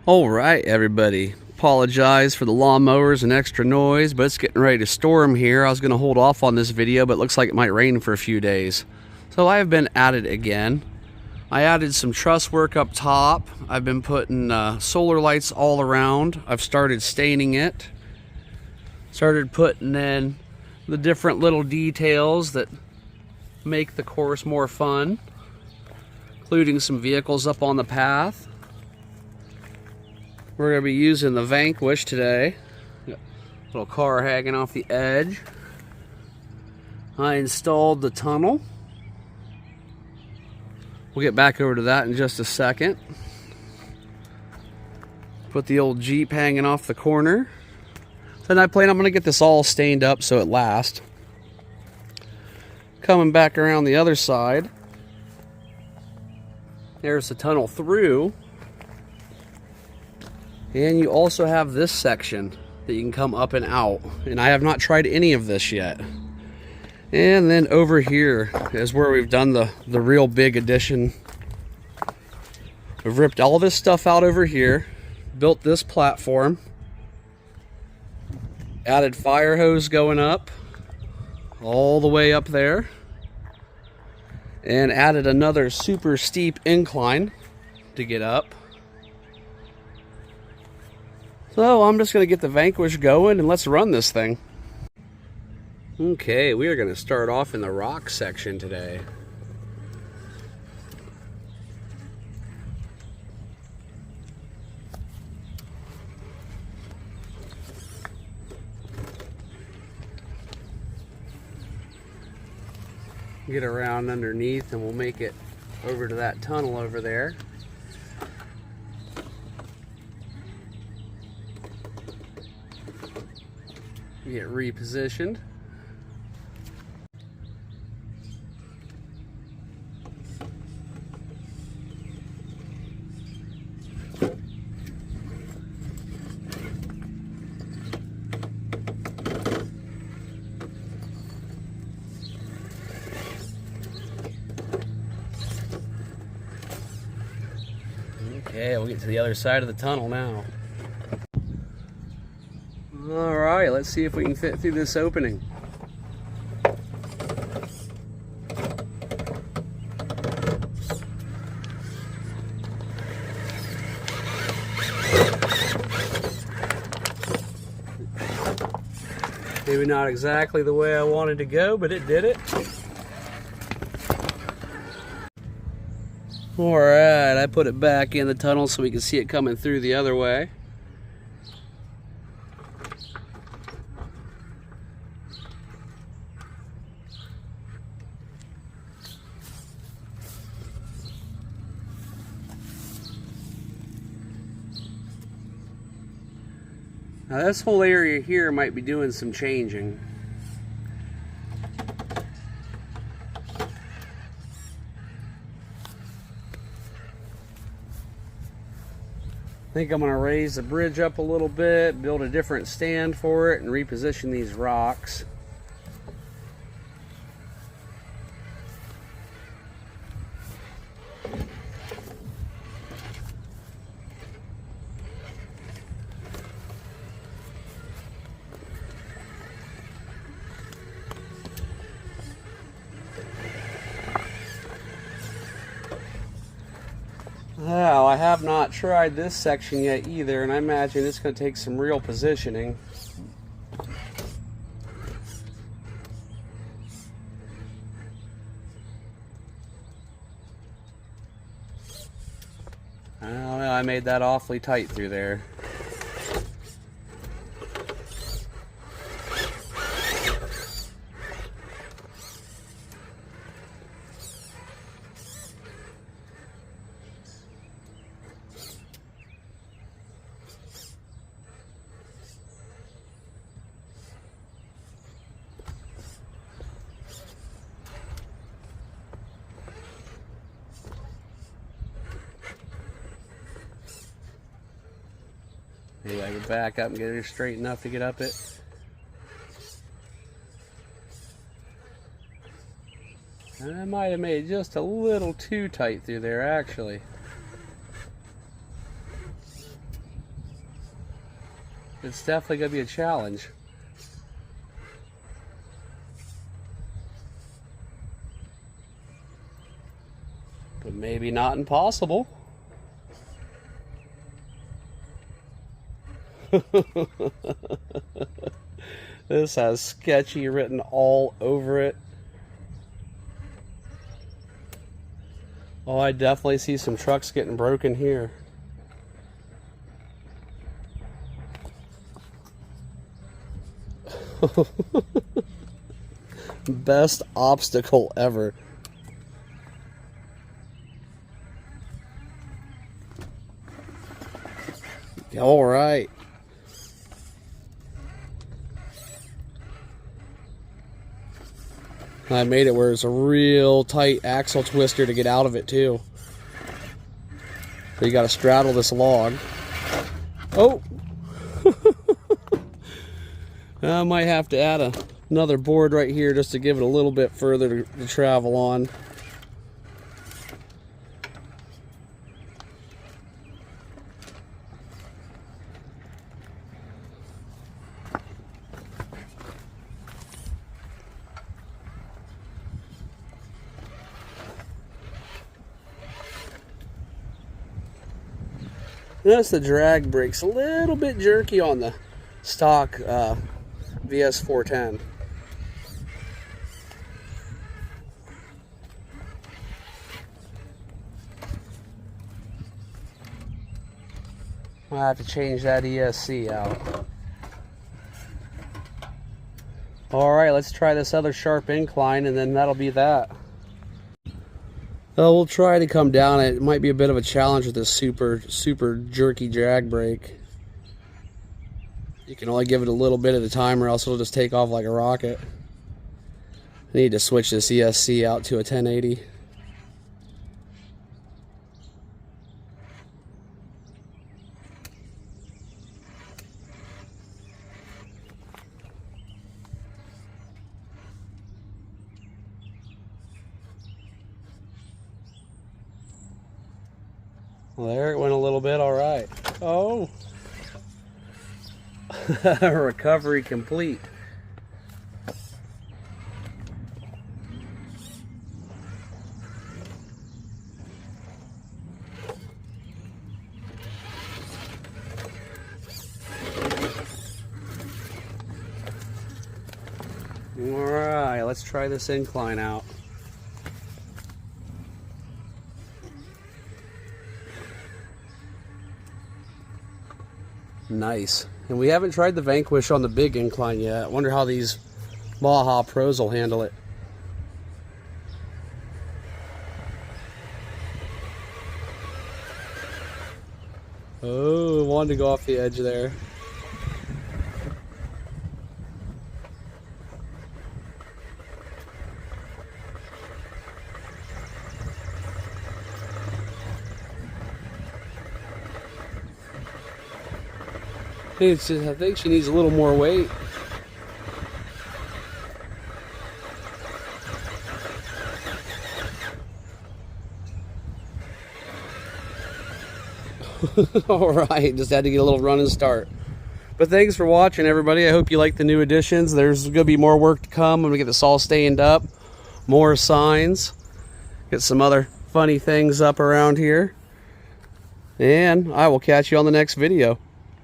All right, everybody. Apologize for the lawnmowers and extra noise, but it's getting ready to storm here. I was going to hold off on this video, but it looks like it might rain for a few days. So I have been at it again. I added some truss work up top. I've been putting solar lights all around. I've started staining it. Started putting in the different little details that make the course more fun, including some vehicles up on the path. We're going to be using the Vanquish today. Little car hanging off the edge. I installed the tunnel. We'll get back over to that in just a second. Put the old Jeep hanging off the corner. Then I'm going to get this all stained up so it lasts. Coming back around the other side. There's the tunnel through. And you also have this section that you can come up and out. And I have not tried any of this yet. And then over here is where we've done the real big addition. We've ripped all this stuff out over here. Built this platform. Added fire hose going up. All the way up there. And added another super steep incline to get up. So I'm just going to get the Vanquish going and let's run this thing. Okay, we are going to start off in the rock section today. Get around underneath and we'll make it over to that tunnel over there. Get repositioned. Okay, we'll get to the other side of the tunnel now. Alright, let's see if we can fit through this opening. Maybe not exactly the way I wanted to go, but it did it. Alright, I put it back in the tunnel so we can see it coming through the other way. Now this whole area here might be doing some changing. I think I'm going to raise the bridge up a little bit, build a different stand for it, and reposition these rocks. Now, I have not tried this section yet either, and I imagine it's going to take some real positioning. I don't know, I made that awfully tight through there. Maybe I can back up and get it straight enough to get up it. I might have made it just a little too tight through there, actually. It's definitely going to be a challenge. But maybe not impossible. This has sketchy written all over it. Oh, I definitely see some trucks getting broken here. Best obstacle ever. All right. I made it where it's a real tight axle twister to get out of it too. So you got to straddle this log. Oh! I might have to add another board right here just to give it a little bit further to travel on. Notice the drag brake's a little bit jerky on the stock VS4-10. I'll have to change that ESC out. Alright, let's try this other sharp incline and then that'll be that. We'll try to come down. It might be a bit of a challenge with this super jerky drag brake. You can only give it a little bit at a time or else it'll just take off like a rocket. I need to switch this ESC out to a 1080. Well, there it went a little bit, all right. Oh! Recovery complete. All right, let's try this incline out. Nice. And we haven't tried the Vanquish on the big incline yet. I wonder how these Baja Pros will handle it. Oh, wanted to go off the edge there. It's just, I think she needs a little more weight. Alright, just had to get a little run and start. But thanks for watching, everybody. I hope you like the new additions. There's going to be more work to come. I'm going to get this all stained up. More signs. Get some other funny things up around here. And I will catch you on the next video.